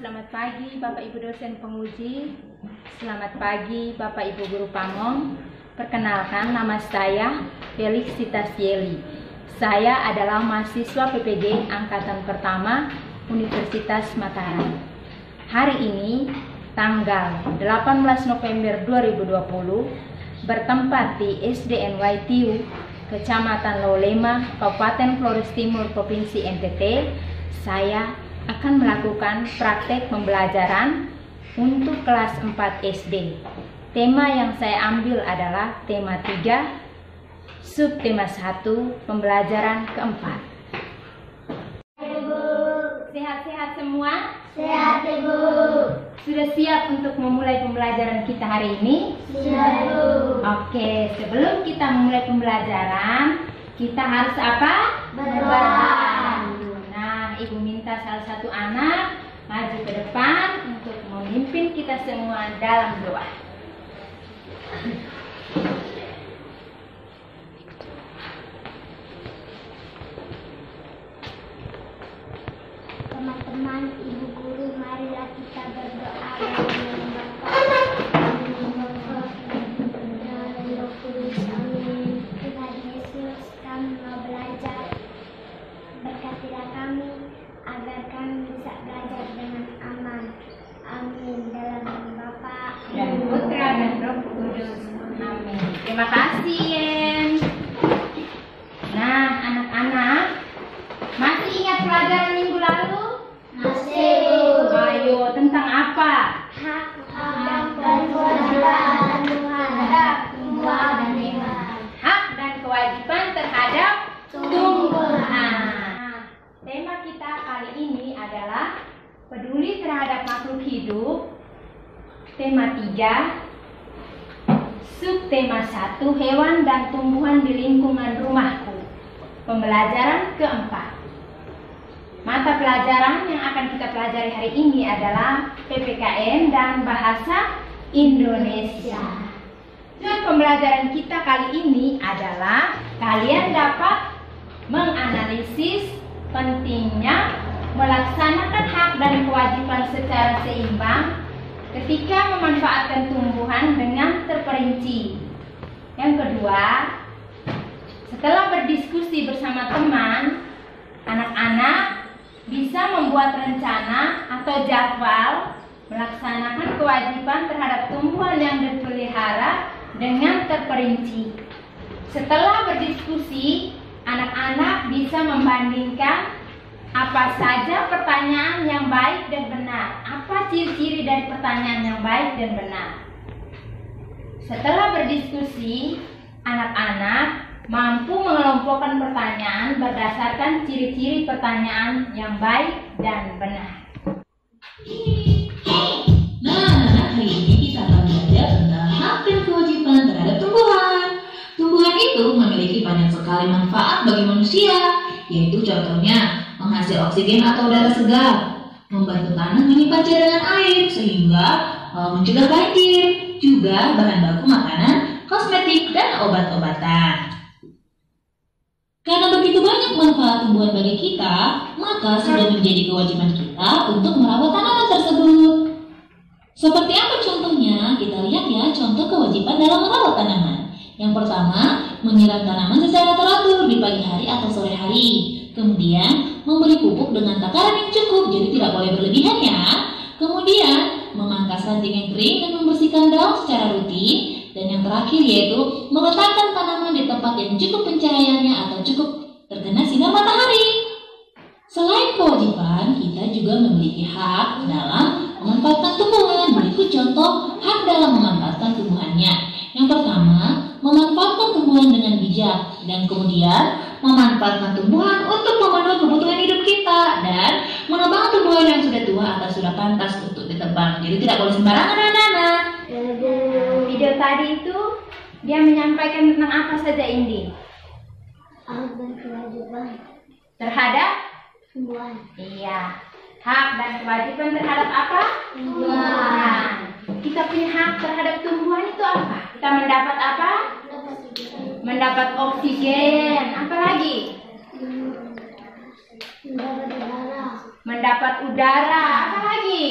Selamat pagi Bapak Ibu dosen penguji. Selamat pagi Bapak Ibu guru pamong. Perkenalkan, nama saya Felicitas Yeli. Saya adalah mahasiswa PPD Angkatan Pertama Universitas Mataram. Hari ini tanggal 18 November 2020 bertempat di SDNY Tiu, Kecamatan Lolema, Kabupaten Flores Timur, Provinsi NTT. Saya akan melakukan praktek pembelajaran untuk kelas 4 SD. Tema yang saya ambil adalah tema 3, subtema 1, pembelajaran keempat. Sehat-sehat semua? Sehat, Ibu. Sudah siap untuk memulai pembelajaran kita hari ini? Siap, Ibu. Oke, sebelum kita memulai pembelajaran, kita harus apa? Berdoa. Nah, Ibu minta salah satu anak maju ke depan untuk memimpin kita semua dalam doa. Teman-teman, Ibu Guru, marilah kita berdoa. Amin. Tuhan Yesus, kami mau belajar. Berkatilah kami agar kami bisa belajar dengan aman. Amin. Dalam nama Bapa Dan Putra dan Roh Kudus. Amin. Terima kasih, Yen. Nah, anak-anak, masih ingat pelajaran minggu lalu? Masih, Ibu. Ayo, tentang apa? Hak dan kewajiban Tuhan terhadap tumbuhan dan hewan. Hak dan kewajiban terhadap tumbuhan. Nah, tema kita kali ini adalah peduli terhadap makhluk hidup. Tema 3, subtema 1, hewan dan tumbuhan di lingkungan rumahku. Pembelajaran keempat. Mata pelajaran yang akan kita pelajari hari ini adalah PPKN dan Bahasa Indonesia. Tujuan pembelajaran kita kali ini adalah kalian dapat menganalisis pentingnya melaksanakan hak dan kewajiban secara seimbang ketika memanfaatkan tumbuhan dengan terperinci. Yang kedua, setelah berdiskusi bersama teman, anak-anak bisa membuat rencana atau jadwal melaksanakan kewajiban terhadap tumbuhan yang dipelihara dengan terperinci. Setelah berdiskusi, anak-anak bisa membandingkan apa saja pertanyaan yang baik dan benar. Apa ciri-ciri dari pertanyaan yang baik dan benar? Setelah berdiskusi, anak-anak mampu mengelompokkan pertanyaan berdasarkan ciri-ciri pertanyaan yang baik dan benar. Nah, hari ini kita akan belajar tentang hak dan kewajiban terhadap tumbuhan. Tumbuhan itu memiliki banyak sekali manfaat bagi manusia, yaitu contohnya menghasil oksigen atau udara segar, membantu tanah menyimpan cadangan air sehingga mencegah banjir, juga bahan baku makanan, kosmetik, dan obat-obatan. Karena begitu banyak manfaat tumbuhan bagi kita, maka sudah menjadi kewajiban kita untuk merawat tanaman tersebut. Seperti apa contohnya? Kita lihat ya contoh kewajiban dalam merawat tanaman. Yang pertama, menyiram tanaman secara teratur di pagi hari atau sore hari. Kemudian, memberi pupuk dengan takaran yang cukup, jadi tidak boleh berlebihan ya. Kemudian, memangkas ranting yang kering dan membersihkan daun secara rutin. Dan yang terakhir yaitu meletakkan tanaman di tempat yang cukup pencahayaannya atau cukup terkena sinar matahari. Selain kewajiban, kita juga memiliki hak dalam memanfaatkan tumbuhan. Berikut contoh hak dalam memanfaatkan tumbuhannya. Yang pertama, memanfaatkan tumbuhan dengan bijak. Dan kemudian, memanfaatkan tumbuhan untuk memenuhi kebutuhan hidup kita. Dan menebang tumbuhan yang sudah tua atau sudah pantas untuk ditebang. Jadi tidak boleh sembarangan anak-anak. Video tadi itu dia menyampaikan tentang apa saja, Indi? Hak dan kewajiban Terhadap? tumbuhan. Iya. Hak dan kewajiban terhadap apa? Tumbuhan. Kita punya hak terhadap tumbuhan itu apa? Kita mendapat apa? Mendapat oksigen. Apa lagi? Mendapat udara. Mendapat udara. Apa lagi?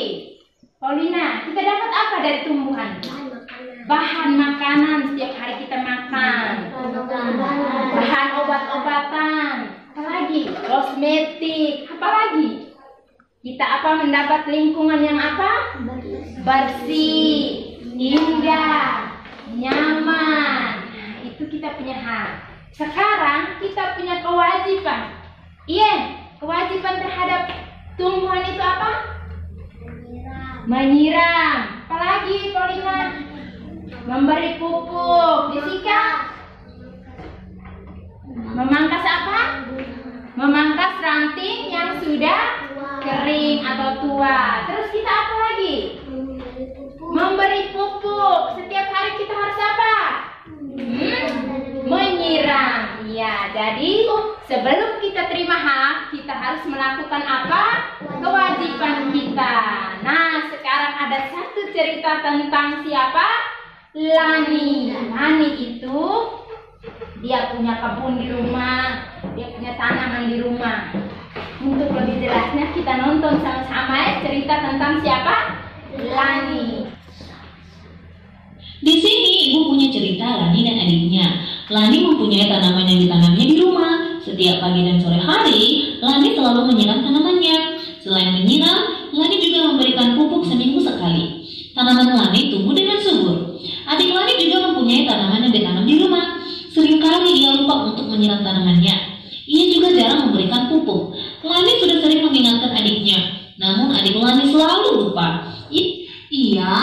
kosmetik. Apalagi? Kita apa mendapat lingkungan yang apa? Bersih, indah, nyaman. Itu kita punya hak. Sekarang kita punya kewajiban. Iya, kewajiban terhadap tumbuhan itu apa? Menyiram. Apalagi Paulina? Memberi pupuk. Jessica? Memangkas apa? Memangkas ranting yang sudah kering atau tua. Terus kita apa lagi? Memberi pupuk. Setiap hari kita harus apa? Menyiram. Ya, jadi sebelum kita terima hak, kita harus melakukan apa? Kewajiban kita. Nah, sekarang ada satu cerita tentang siapa? Lani. Lani itu dia punya kebun di rumah, dia punya tanaman di rumah. Untuk lebih jelasnya kita nonton sama-sama ya cerita tentang siapa? Lani. Di sini ibu punya cerita Lani dan adiknya. Lani mempunyai tanaman yang ditanamnya di rumah. Setiap pagi dan sore hari, Lani selalu menyiram tanamannya. Selain menyiram, Lani juga memberikan pupuk seminggu sekali. Tanaman Lani tumbuh dengan subur. Adik Lani juga mempunyai tanaman yang ditanam di rumah. Seringkali ia lupa untuk menyiram tanamannya. Ia juga jarang memberikan pupuk. Lani sudah sering mengingatkan adiknya, namun adik Lani selalu lupa. Ia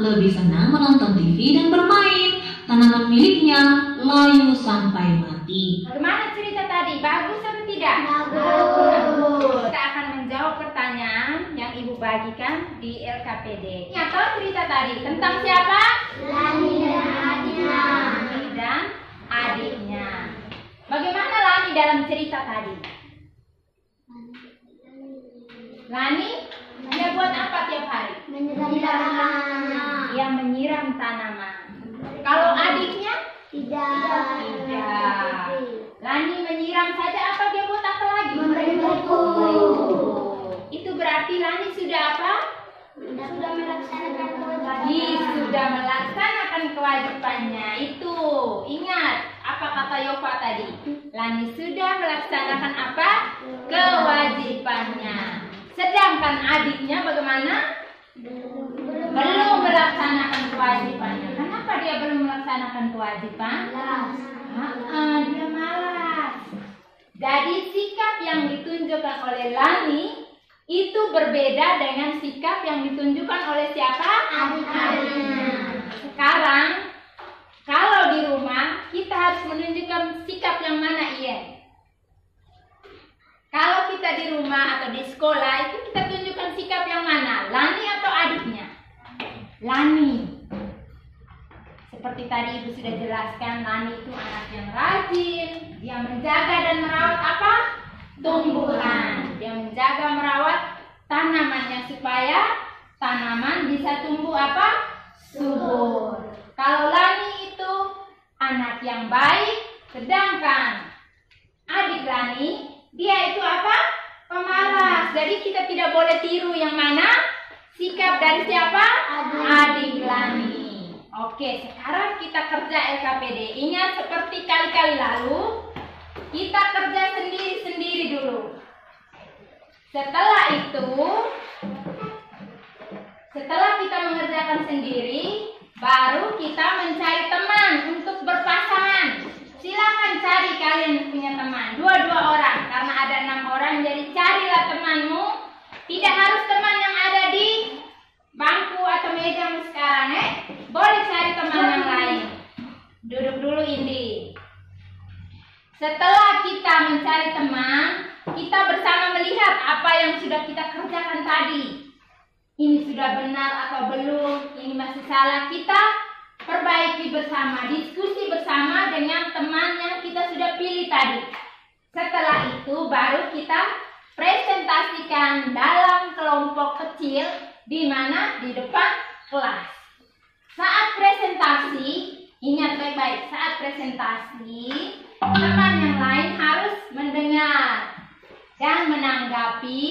lebih senang menonton TV dan bermain. Tanaman miliknya layu sampai mati. Bagaimana cerita tadi? Bagus atau tidak? Bagus. Kita akan menjawab pertanyaan yang ibu bagikan di LKPD. Atau cerita tadi tentang siapa? Lani dan adiknya. Lani dan adiknya. Bagaimana Lani dalam cerita tadi? Lani, dia buat apa tiap hari? Menyiram tanaman. Dia menyiram tanaman. Kalau adiknya? Tidak. Lani menyiram saja, apa dia buat apa lagi? Memberi pupuk. Itu berarti Lani sudah apa? Sudah melaksanakan kewajiban. Sudah melaksanakan kewajibannya. Itu ingat apa kata Yova tadi? Lani sudah melaksanakan apa? Kewajibannya. Sedangkan adiknya bagaimana? Belum melaksanakan kewajibannya. Kenapa dia belum melaksanakan kewajiban? Dia malas. Jadi sikap yang ditunjukkan oleh Lani itu berbeda dengan sikap yang ditunjukkan oleh siapa? Adiknya. Sekarang kalau di rumah kita harus menunjukkan sikap yang mana, Ian? Kalau kita di rumah atau di sekolah itu kita tunjukkan sikap yang mana? Lani atau adiknya? Lani. Seperti tadi ibu sudah jelaskan, Lani itu anak yang rajin. Dia menjaga dan merawat apa? Tumbuhan. Dia menjaga merawat tanamannya supaya tanaman bisa tumbuh apa? Subur. Kalau Lani itu anak yang baik, sedangkan adik Lani dia itu apa? Pemalas. Jadi kita tidak boleh tiru yang mana? Sikap dari siapa? Adik Lani. Oke, sekarang kita kerja LKPD. Ingat seperti kali-kali lalu, kita kerja sendiri-sendiri dulu. Setelah itu, setelah kita mengerjakan sendiri, baru kita mencari teman untuk berpasangan. Silakan cari kalian punya teman, 2 orang, karena ada 6 orang, jadi carilah temanmu. Tidak harus teman yang ada di bangku atau meja sekarang, boleh cari teman yang lain. Duduk dulu Indi. Setelah kita mencari teman, kita bersama melihat apa yang sudah kita kerjakan tadi. Ini sudah benar atau belum, ini masih salah, kita perbaiki bersama, diskusi bersama dengan teman yang kita sudah pilih tadi. Setelah itu baru kita presentasikan dalam kelompok kecil, di mana? Di depan kelas. Saat presentasi, ingat baik-baik, saat presentasi teman yang lain harus mendengar dan menanggapi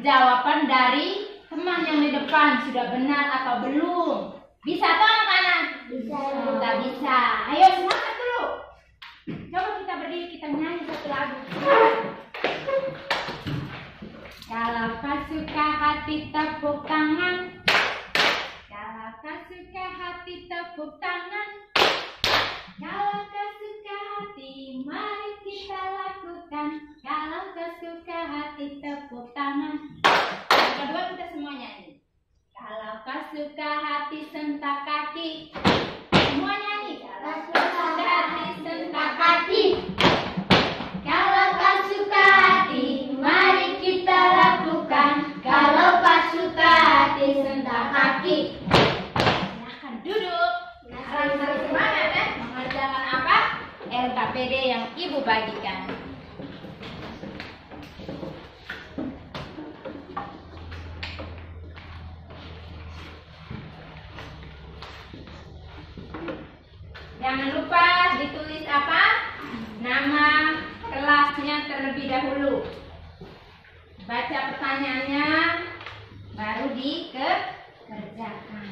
jawaban dari teman yang di depan, sudah benar atau belum. Bisa atau anak-anak? Bisa. Kita bisa. Ayo semangat dulu. Coba kita berdiri, kita nyanyi satu lagu. Kalau kau suka hati tepuk tangan. Kalau kau suka hati tepuk tangan. Kalau kau suka hati, mari kita lakukan. Kalau kau suka hati tepuk tangan. Yang kedua kita semua nyanyi. Kalau kau suka hati sentak kaki. Semua nyanyi. Kalau kau suka hati sentak kaki. Kalau kau suka hati, mari kita lakukan. Kalau kau suka hati sentak kaki. Silahkan duduk. Harus semangat ya. Mengerjakan apa? LKPD yang Ibu bagikan. Jangan lupa ditulis apa? Nama kelasnya terlebih dahulu. Baca pertanyaannya, baru dikerjakan.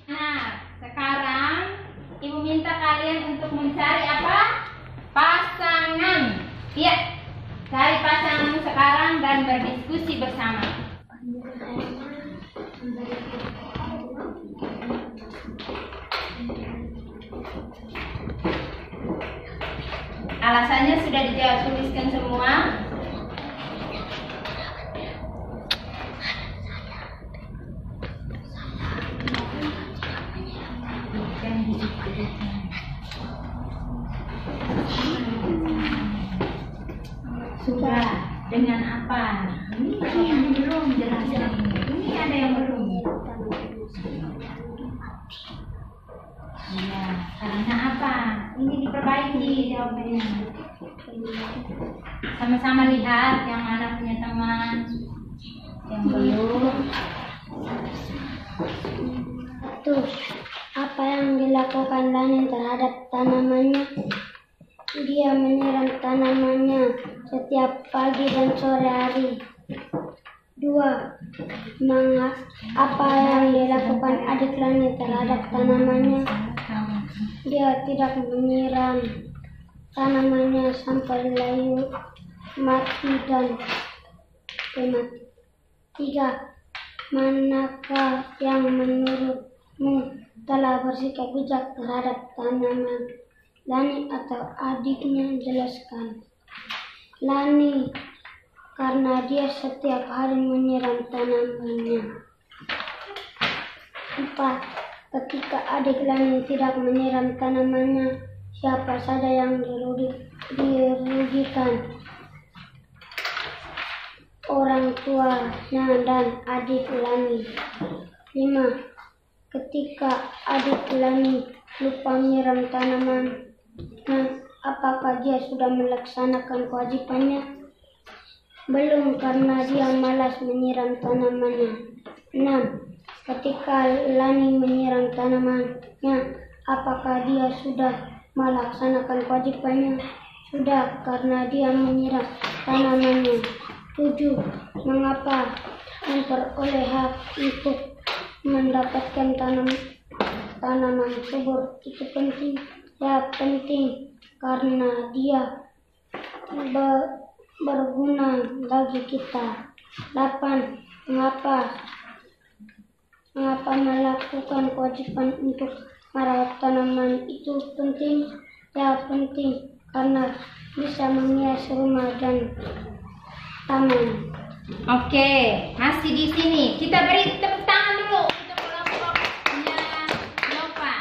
Nah, sekarang Ibu minta kalian untuk mencari apa? Pasangan. Iya, cari pasangan sekarang dan berdiskusi bersama. Alasannya sudah dijawab, tuliskan semua. Sudah dengan apa? Ini ada yang belum jelaskan. Ini ada yang belum. Iya, karena apa? Ini diperbaiki jawabannya. Sama-sama lihat yang mana punya teman, yang belum. Tuh, apa yang dilakukan Lani terhadap tanamannya? Dia menyiram tanamannya setiap pagi dan sore hari. 2. Apa yang dilakukan adik Lani terhadap tanamannya? Dia tidak menyiram tanamannya sampai layu mati dan mati. 3. Manakah yang menurutmu telah bersikap bijak terhadap tanaman Lani atau adiknya? Jelaskan. Lani, karena dia setiap hari menyiram tanamannya. 4. Ketika adik Lani tidak menyiram tanamannya, siapa saja yang dirugikan? Orang tuanya dan adik Lani. 5. Ketika adik Lani lupa menyiram tanaman, apakah dia sudah melaksanakan kewajibannya? Belum, karena dia malas menyiram tanamannya. 6. Ketika Lani menyiram tanamannya, apakah dia sudah melaksanakan kewajibannya? Sudah, karena dia menyiram tanamannya. 7. Mengapa memperoleh hak untuk mendapatkan tanaman subur itu penting? Ya, penting karena dia berguna bagi kita. 8. Mengapa melakukan kewajiban untuk merawat tanaman itu penting? Ya, penting karena bisa menghias rumah dan taman. Oke, masih di sini. Kita beri tepuk tangan dulu untuk kelompoknya Yova.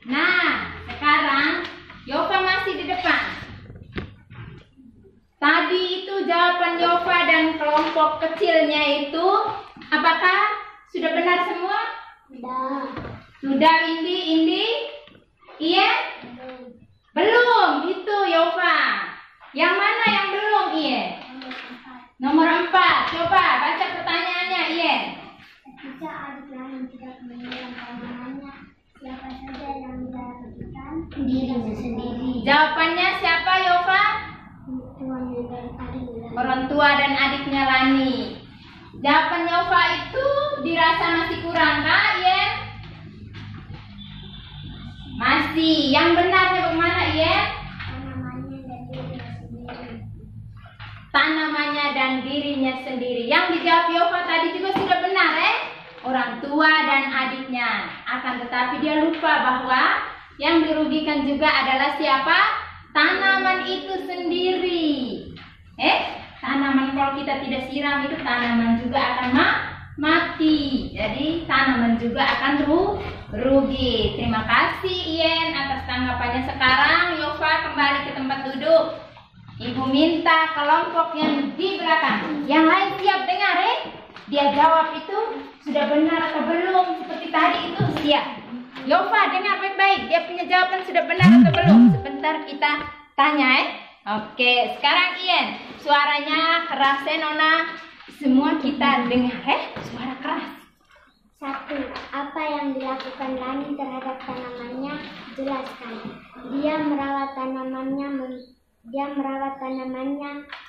Nah, sekarang Yova masih di depan. Tadi itu jawaban Yova dan kelompok kecilnya itu, apakah sudah benar semua? Sudah, Indi? Iya? Belum, itu Yova. Yang mana yang belum, Iya? Nomor 4, coba baca pertanyaannya, Iya. Ketika adik Lani tidak menyiram tanamannya, siapa saja yang dilakukan? Dirinya sendiri. Jawabannya siapa? tuanya dan adiknya. Orang tua dan adiknya Lani. Jawaban Yova itu dirasa masih kurang, Kak Yen? Masih. Yang benarnya bagaimana, Yen? Tanamannya dan Tanamannya dan dirinya sendiri. dirinya sendiri. Yang dijawab Yova tadi juga sudah benar, orang tua dan adiknya. Akan tetapi dia lupa bahwa yang dirugikan juga adalah siapa? Tanaman itu sendiri. Tanaman kalau kita tidak siram itu tanaman juga akan mati. Jadi tanaman juga akan rugi. Terima kasih Ien atas tanggapannya. Sekarang Yova kembali ke tempat duduk. Ibu minta kelompok yang di belakang. Yang lain siap dengar, Dia jawab itu sudah benar atau belum? Seperti tadi itu siap. Yova dengar baik-baik. Dia punya jawaban sudah benar atau belum? Sebentar kita tanya, Oke, sekarang Ien. Suaranya keras, Nona. Semua kita dengar, suara keras. 1. Apa yang dilakukan Lani terhadap tanamannya? Jelaskan. Dia merawat tanamannya,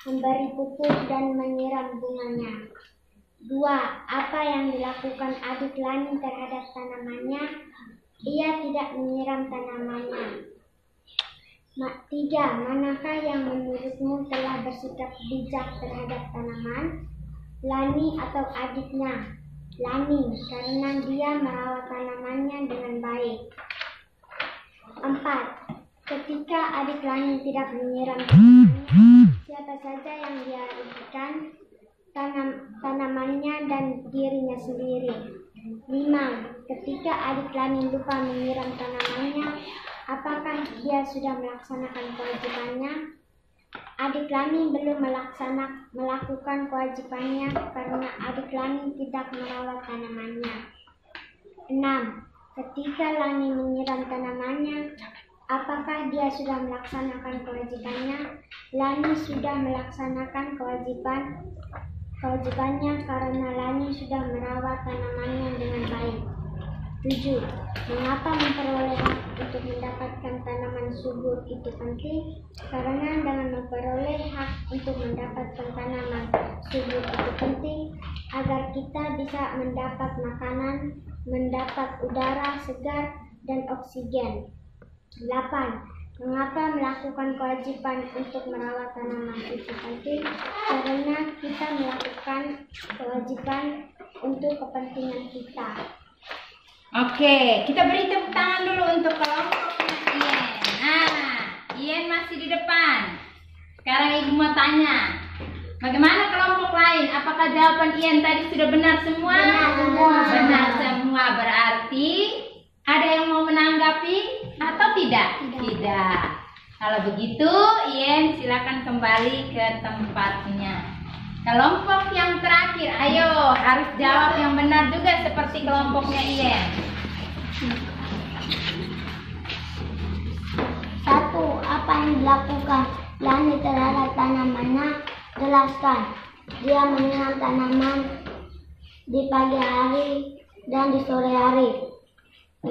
memberi pupuk dan menyiram bunganya. 2. Apa yang dilakukan adik Lani terhadap tanamannya? Ia tidak menyiram tanamannya. 3. Manakah yang menurutmu telah bersikap bijak terhadap tanaman? Lani atau adiknya? Lani, karena dia merawat tanamannya dengan baik. 4. Ketika adik Lani tidak menyiram tanamannya, siapa saja yang dia rugikan? Tanamannya dan dirinya sendiri. 5. Ketika adik Lani lupa menyiram tanamannya, apakah dia sudah melaksanakan kewajibannya? Adik Lani belum melakukan kewajibannya karena adik Lani tidak merawat tanamannya. 6. Ketika Lani menyiram tanamannya, apakah dia sudah melaksanakan kewajibannya? Lani sudah melaksanakan kewajibannya karena Lani sudah merawat tanamannya dengan baik. 7. Mengapa memperoleh hak untuk mendapatkan tanaman subur itu penting? Karena dengan memperoleh hak untuk mendapatkan tanaman subur itu penting agar kita bisa mendapat makanan, mendapat udara segar dan oksigen. 8. Mengapa melakukan kewajiban untuk merawat tanaman itu penting? Karena kita melakukan kewajiban untuk kepentingan kita. Oke, kita beri tepuk tangan dulu untuk kelompoknya Ien. Nah, Ien masih di depan. Sekarang Ibu mau tanya, bagaimana kelompok lain? Apakah jawaban Ien tadi sudah benar semua? Benar semua. Benar semua, berarti ada yang mau menanggapi atau tidak? Tidak. Kalau begitu, Ien silakan kembali ke tempatnya. Kelompok yang terakhir, ayo harus jawab yang benar juga seperti kelompoknya Ien. 1. Apa yang dilakukan Lani terhadap tanamannya? Jelaskan. Dia menyiram tanaman di pagi hari dan di sore hari. 2.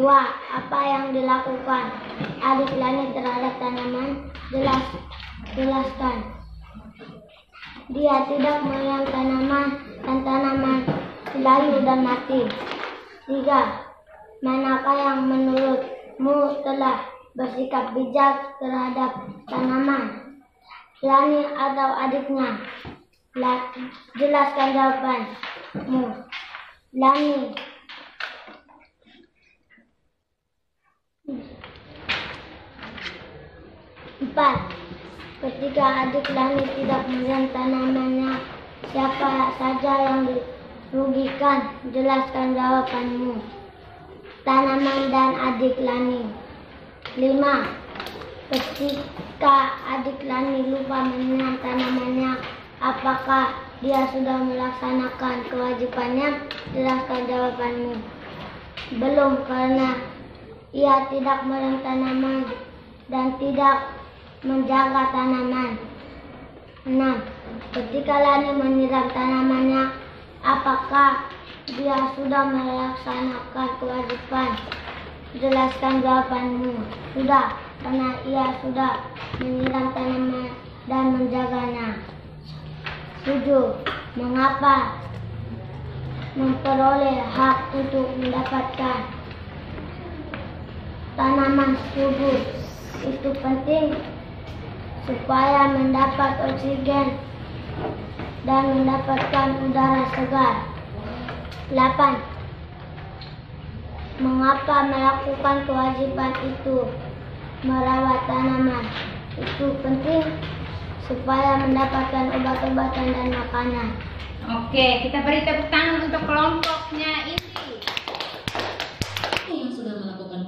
Apa yang dilakukan adik Lani terhadap tanaman? Jelaskan. Dia tidak menyiram tanaman dan tanaman layu dan mati. 3. Manakah yang menurutmu telah bersikap bijak terhadap tanaman? Lani atau adiknya? Jelaskan jawabanmu. Lani. 4. Ketika adik Lani tidak menyiram tanamannya, siapa saja yang dirugikan? Jelaskan jawabanmu. Tanaman dan adik Lani. 5. Ketika adik Lani lupa menyiram tanamannya, apakah dia sudah melaksanakan kewajibannya? Jelaskan jawabanmu. Belum, karena ia tidak menyiram tanaman dan tidak menjaga tanaman. 6. Ketika Lani menyiram tanamannya, apakah dia sudah melaksanakan kewajiban? Jelaskan jawabanmu. Sudah, karena ia sudah menyiram dan menjaganya. 7. Mengapa memperoleh hak untuk mendapatkan tanaman subur itu penting? Supaya mendapat oksigen dan mendapatkan udara segar. 8. Mengapa melakukan kewajiban itu? Merawat tanaman itu penting supaya mendapatkan obat-obatan dan makanan. Oke, kita beri tepuk tangan untuk kelompoknya ini. Yang sudah melakukan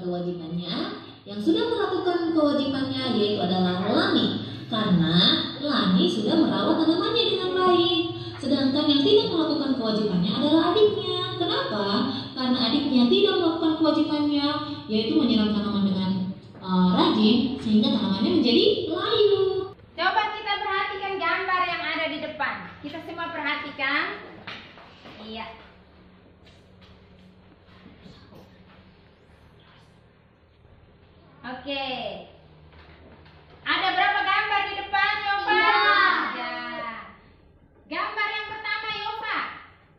kewajibannya yaitu adalah Lani, karena Lani sudah merawat tanamannya dengan baik. Sedangkan yang tidak melakukan kewajibannya adalah adiknya. Kenapa? Karena adiknya tidak melakukan kewajibannya, yaitu menyiram tanaman dengan rajin sehingga tanamannya menjadi layu. Coba kita perhatikan gambar yang ada di depan. Kita semua perhatikan. Iya. Oke. Ada berapa gambar di depan, Yova? Ya. Gambar yang pertama, Yova.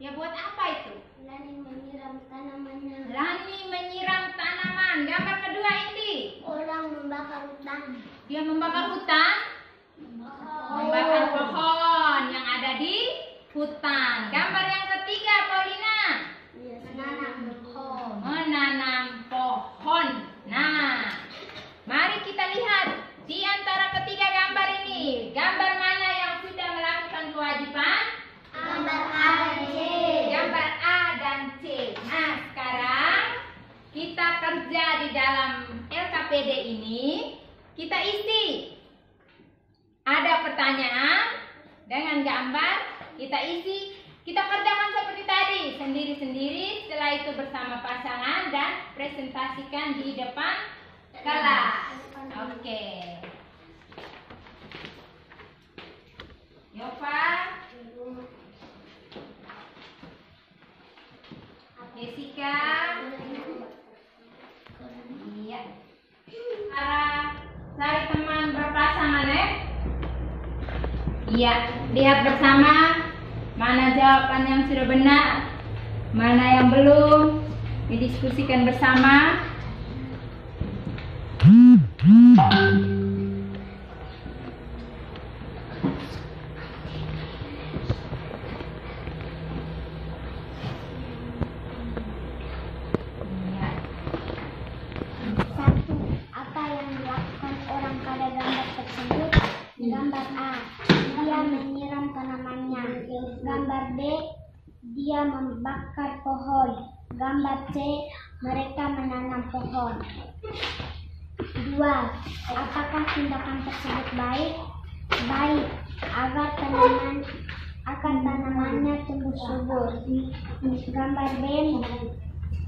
Ya, buat apa itu? Lani menyiram tanamannya. Lani menyiram tanaman. Gambar kedua, Indi. Orang membakar hutan. Dia membakar hutan. Membakar pohon yang ada di hutan. Gambar yang ketiga, Paulina. Menanam pohon. Menanam pohon. Nah, mari kita lihat di antara ketiga gambar ini, gambar mana yang sudah melakukan kewajiban? Gambar A dan C. Gambar A dan C. Nah, sekarang kita kerja di dalam LKPD ini, kita isi. Ada pertanyaan dengan gambar, kita isi, kita kerjakan seperti tadi, sendiri-sendiri, setelah itu bersama pasangan dan presentasikan di depan kelas. Oke. Yova, Jessica, iya. Cari teman berpasangan ya. Iya, lihat bersama mana jawaban yang sudah benar, mana yang belum, didiskusikan bersama. Satu, apa yang dilakukan orang pada gambar tersebut? Gambar A, dia menyiram tanamannya. Gambar B, dia membakar pohon. Gambar C, mereka menanam pohon. 2. Apakah tindakan tersebut baik? Baik, agar tanamannya tumbuh subur. Gambar B,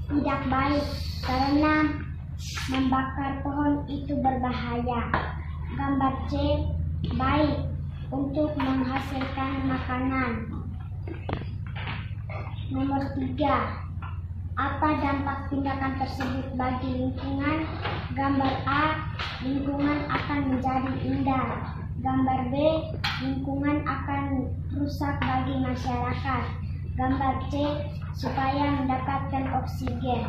tidak baik karena membakar pohon itu berbahaya. Gambar C, baik untuk menghasilkan makanan. Nomor 3. Apa dampak tindakan tersebut bagi lingkungan? Gambar A, lingkungan akan menjadi indah. Gambar B, lingkungan akan rusak bagi masyarakat. Gambar C, supaya mendapatkan oksigen.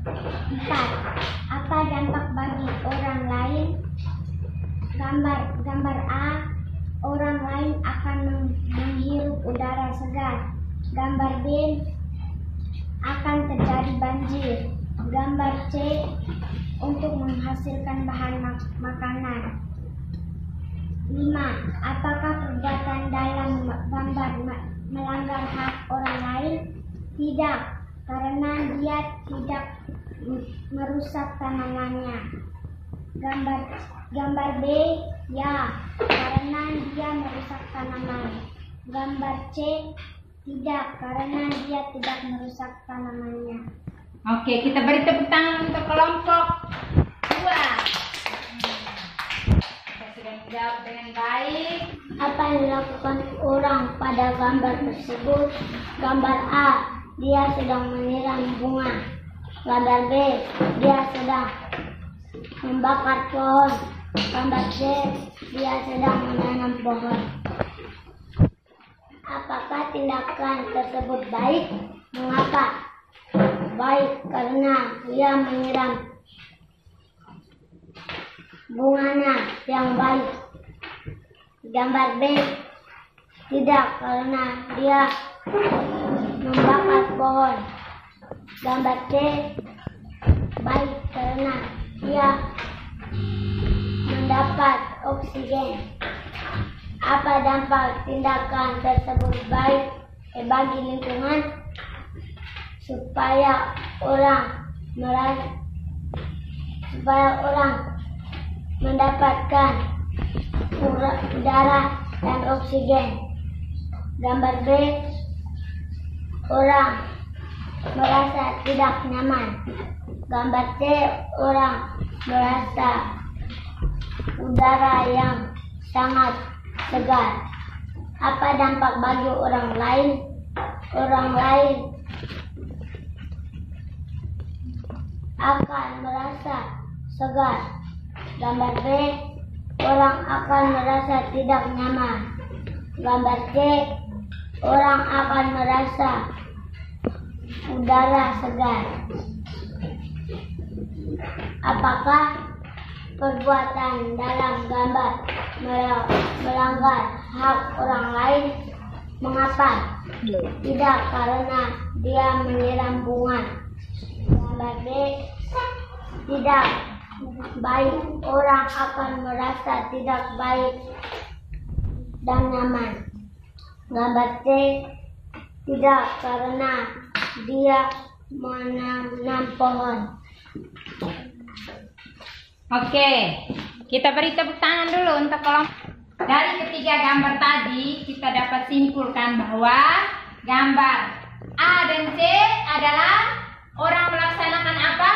4. Apa dampak bagi orang lain? Gambar A, orang lain akan menghirup udara segar. Gambar B, akan terjadi banjir. Gambar C, untuk menghasilkan bahan makanan. 5. Apakah perbuatan dalam gambar melanggar hak orang lain? Tidak, karena dia tidak merusak tanamannya. Gambar B, ya, karena dia merusak tanaman. Gambar C, tidak, karena dia tidak merusak tanamannya. Oke, kita beri tepuk tangan untuk kelompok 2. Kita sudah menjawab dengan baik. Apa yang dilakukan orang pada gambar tersebut? Gambar A, dia sedang menyiram bunga. Gambar B, dia sedang membakar pohon. Gambar C, dia sedang menanam pohon. Apakah tindakan tersebut baik? Mengapa? Baik karena dia menyiram bunganya yang baik. Gambar B, tidak karena dia membakar pohon. Gambar C, baik karena dia mendapat oksigen. Apa dampak tindakan tersebut baik bagi lingkungan? Supaya orang mendapatkan udara dan oksigen. Gambar B, orang merasa tidak nyaman. Gambar C, orang merasa udara yang sangat segar. Apa dampak bagi orang lain? Orang lain akan merasa segar. Gambar B, orang akan merasa tidak nyaman. Gambar C, orang akan merasa udara segar. Apakah perbuatan dalam gambar melanggar hak orang lain? Mengapa? Tidak karena dia menyiram bunga. Gambar B, tidak baik, orang akan merasa tidak baik dan nyaman. Gambar C, tidak karena dia menanam pohon. Oke, kita beri tepuk tangan dulu untuk kelompok. Dari ketiga gambar tadi kita dapat simpulkan bahwa gambar A dan C adalah orang melaksanakan apa?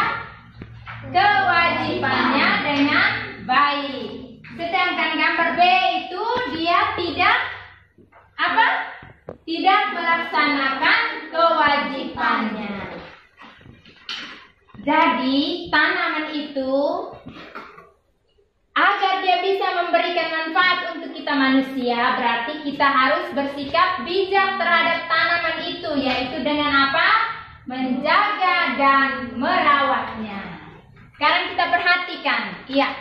Kewajibannya dengan baik. Sedangkan gambar B itu dia tidak apa? Tidak melaksanakan kewajibannya. Jadi tanaman itu agar dia bisa memberikan manfaat untuk kita manusia, berarti kita harus bersikap bijak terhadap tanaman itu, yaitu dengan apa? Menjaga dan merawatnya. Sekarang kita perhatikan, ya,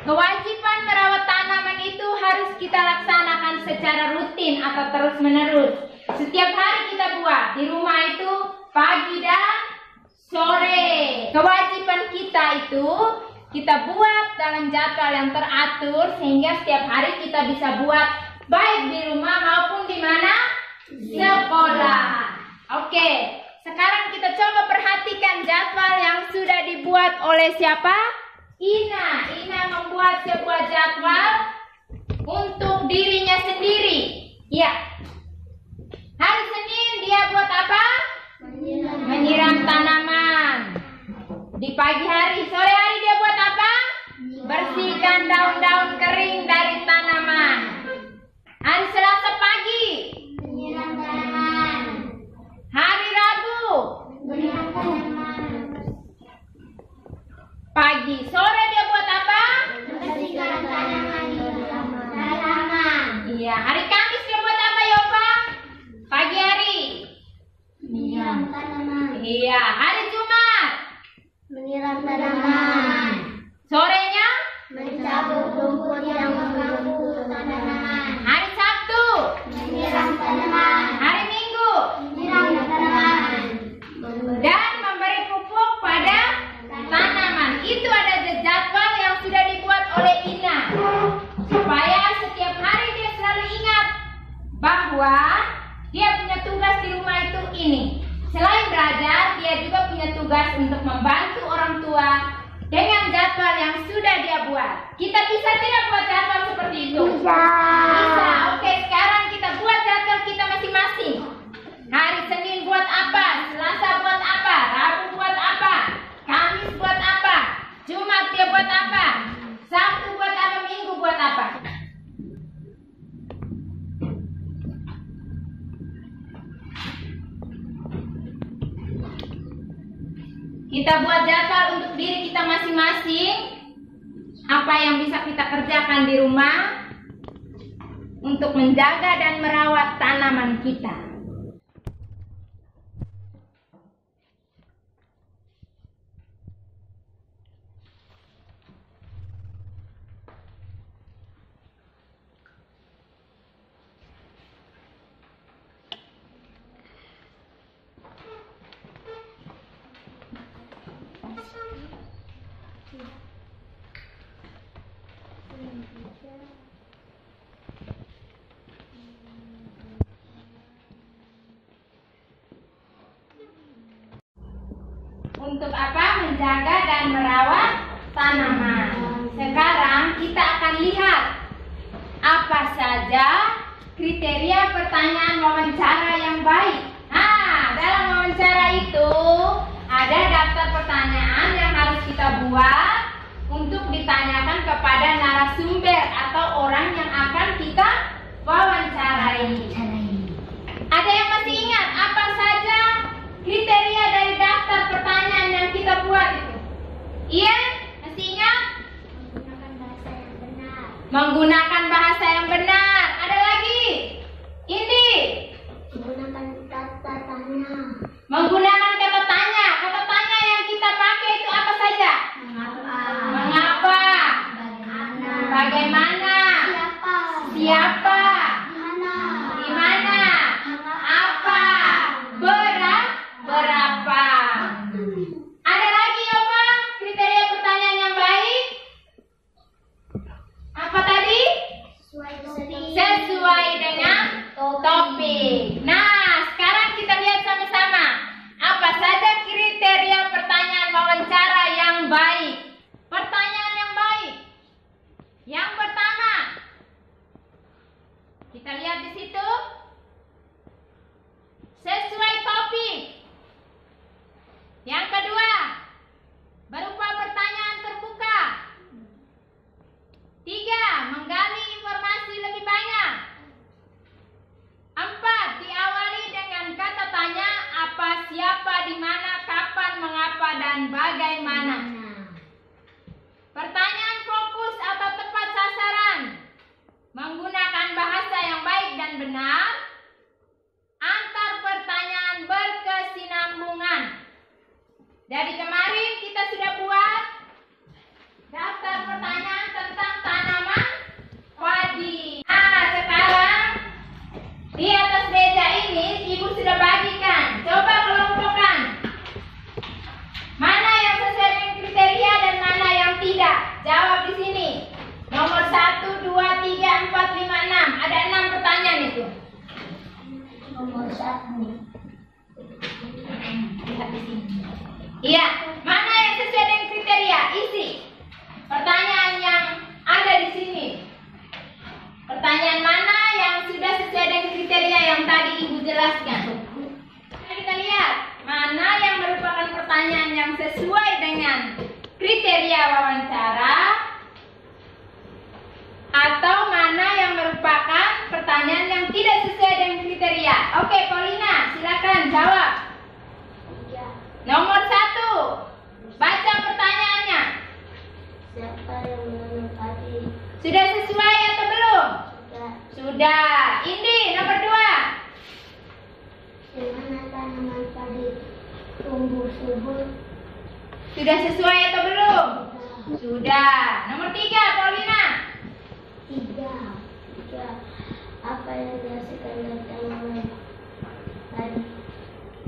kewajiban merawat tanaman itu harus kita laksanakan secara rutin atau terus-menerus. Setiap hari kita buat di rumah itu pagi dan sore. Kewajiban kita itu kita buat dalam jadwal yang teratur sehingga setiap hari kita bisa buat baik di rumah maupun di mana? Sekolah. Oke, sekarang kita coba perhatikan jadwal yang sudah dibuat oleh siapa? Ina. Ina membuat sebuah jadwal untuk dirinya sendiri. Ya. Hari Senin dia buat apa? Menyiram tanaman. Di pagi hari, sore hari dia buat apa? Bersihkan daun-daun kering dari tanaman. Hari Selasa pagi, Menyiram tanaman. hari Rabu Menyiram tanaman. pagi, sore dia buat apa? Bersihkan tanaman di dalam halaman. Iya, hari Kamis dia buat apa, Yova? Pagi hari. Menyiram tanaman. Iya, hari Jumat. Menyiram tanaman. Sorenya? Mencabut rumput yang mengganggu tanaman. Hari Sabtu. Menyiram tanaman. Hari Minggu. Menyiram tanaman. Dan memberi pupuk pada tanaman. Itu ada jadwal yang sudah dibuat oleh Ina. Supaya setiap hari dia selalu ingat bahwa dia punya tugas di rumah itu ini. Selain belajar, dia juga punya tugas untuk membantu orang tua dengan jadwal yang sudah dia buat. Kita bisa tidak buat jadwal seperti itu? Bisa. Oke, sekarang kita buat jadwal kita masing-masing. Hari Senin buat apa? Selasa buat apa? Rabu buat apa? Kamis buat apa? Jumat dia buat apa? Sabtu buat apa? Minggu buat apa? Kita buat jadwal untuk diri kita masing-masing Apa yang bisa kita kerjakan di rumah untuk menjaga dan merawat tanaman kita? Untuk apa? Menjaga dan merawat tanaman. Sekarang kita akan lihat apa saja kriteria pertanyaan wawancara yang baik. Nah, dalam wawancara itu ada daftar pertanyaan yang harus kita buat untuk ditanyakan kepada narasumber atau orang yang akan kita wawancarai. Ada yang masih ingat apa saja kriteria dari daftar pertanyaan yang kita buat itu? Iya? Masih ingat? Menggunakan bahasa yang benar. Ada lagi? Ini? Menggunakan kata tanya. Menggunakan kata tanya. Kata tanya yang kita pakai itu apa saja? Mengapa? Bagaimana? Siapa? Di mana? Apa? Berapa? Ada lagi apa kriteria pertanyaan yang baik? Apa tadi? Sesuai dengan topik. Nah, sekarang kita lihat sama-sama apa saja kriteria pertanyaan wawancara yang baik. Pertanyaan yang baik. Yang pertama, kita lihat di situ. Sesuai topik. Yang kedua, berupa pertanyaan terbuka. 3. Menggali informasi lebih banyak. 4. Diawali dengan kata tanya apa, siapa, di mana, kapan, mengapa, dan bagaimana. Pertanyaan fokus atau tepat sasaran. Menggunakan bahasa yang baik dan benar. Antar pertanyaan berkesinambungan. Dari kemarin kita sudah buat daftar pertanyaan tentang tanaman padi. Nah, sekarang di atas meja ini Ibu sudah bagikan. Coba kelompokkan. Mana yang sesuai dengan kriteria dan mana yang tidak. Jawab di sini. Nomor 1, 2, 3, 4, 5, 6. Ada 6 pertanyaan itu. Nomor 1. Lihat di sini. Iya, mana yang sesuai dengan kriteria? Isi pertanyaan yang ada di sini. Pertanyaan mana yang sudah sesuai dengan kriteria yang tadi Ibu jelaskan? Kita lihat mana yang merupakan pertanyaan yang sesuai dengan kriteria wawancara atau mana yang merupakan pertanyaan yang tidak sesuai dengan kriteria. Oke, Paulina, silakan jawab. Nomor 1, baca pertanyaannya. Siapa yang menanam padi? Sudah sesuai atau belum? Sudah. Ini nomor 2. Di mana tanaman padi tumbuh subur? Sudah sesuai atau belum? Sudah. Nomor 3, Paulina. 3. Apa yang dihasilkan dari tanaman padi?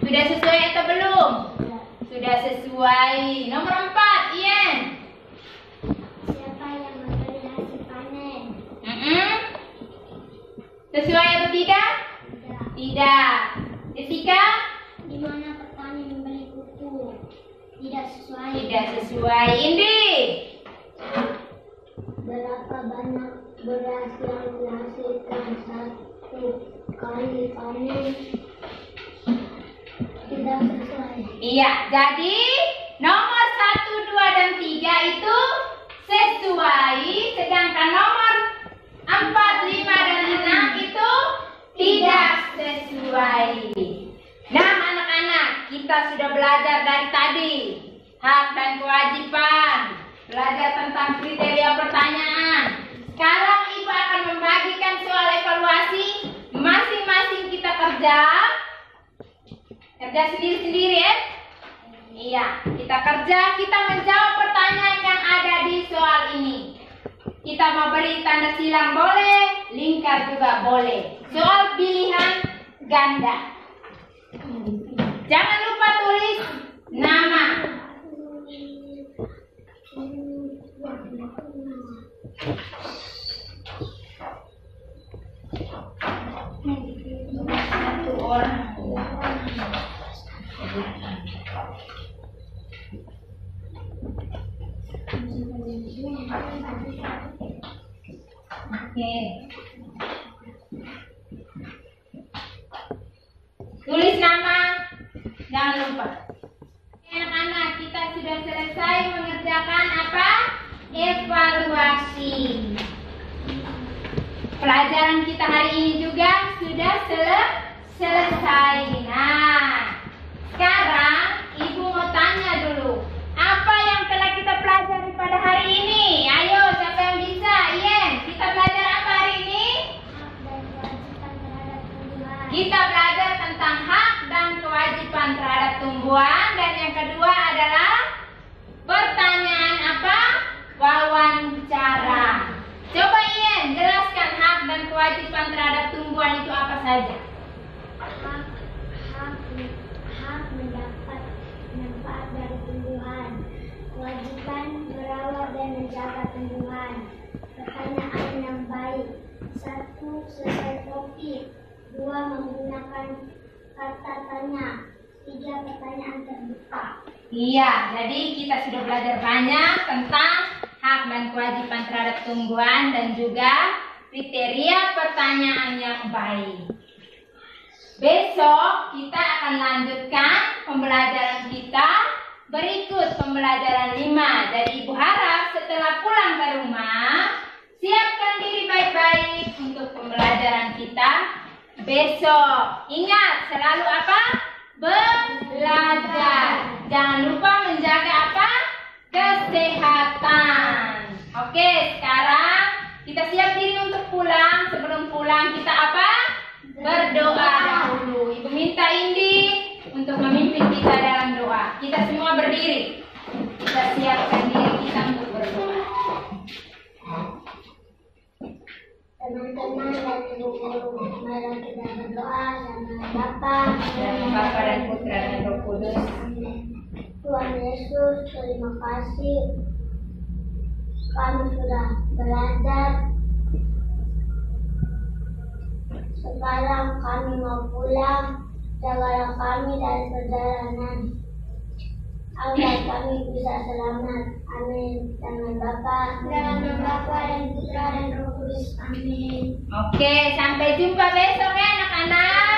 Sudah sesuai atau belum? Sudah. Sudah sesuai. Nomor 4, Ian. Siapa yang memberi hasil panen? Sesuai atau tidak? Tidak. Tidak. Jessica? Di mana petani membeli pupuk? Tidak sesuai. Tidak sesuai. Indi? Berapa banyak beras yang dihasilkan satu kali panen? Tidak sesuai. Iya, jadi nomor 1, 2, dan 3 itu sesuai, sedangkan nomor 4, 5, dan 6 itu tidak sesuai. Nah, anak-anak, kita sudah belajar dari tadi hak dan kewajiban. belajar tentang kriteria pertanyaan. Sekarang Ibu akan membagikan soal evaluasi. Masing-masing kita kerja sendiri-sendiri ya. Iya, kita kerja, kita menjawab pertanyaan yang ada di soal ini. Kita mau beri tanda silang boleh, lingkar juga boleh. Soal pilihan ganda. Jangan lupa tulis nama. Satu orang. Oke. Tulis nama, jangan lupa. Anak-anak, kita sudah selesai mengerjakan apa? Evaluasi. Pelajaran kita hari ini juga sudah selesai. Nah, sekarang Ibu mau tanya dulu, apa yang telah kita pelajari pada hari ini? Ayo, siapa yang bisa? Iyen, kita belajar apa hari ini? Kita belajar tentang hak dan kewajiban terhadap tumbuhan. Dan yang kedua adalah pertanyaan apa? Wawancara. Coba Iyen, jelaskan hak dan kewajiban terhadap tumbuhan itu apa saja? Hak mendapat manfaat dari tumbuhan, kewajiban merawat dan menjaga tumbuhan, pertanyaan yang baik, 1. Selesai topik, 2. Menggunakan kata tanya, 3. Pertanyaan terbuka. Iya, jadi kita sudah belajar banyak tentang hak dan kewajiban terhadap tumbuhan dan juga kriteria pertanyaan yang baik. Besok kita akan lanjutkan pembelajaran kita berikut pembelajaran 5. Jadi Ibu harap setelah pulang ke rumah, siapkan diri baik-baik untuk pembelajaran kita besok. Ingat, selalu apa? Belajar. Jangan lupa menjaga apa? Kesehatan. Oke, sekarang kita siap diri untuk pulang. Sebelum pulang kita apa? Berdoa dahulu. Ibu minta Indi untuk memimpin kita dalam doa. Kita semua berdiri. Kita siapkan diri kita untuk berdoa. Teman-teman dan ibu-guru, mari kita berdoa sama Bapa dan Putra dan Roh Kudus. Tuhan Yesus, terima kasih kami sudah belajar. Sekarang kami mau pulang, jagalah kami dari perjalanan agar kami bisa selamat. Amin. Dengan Bapa dan Putra dan Roh Kudus. Amin. Oke, sampai jumpa besok ya anak-anak.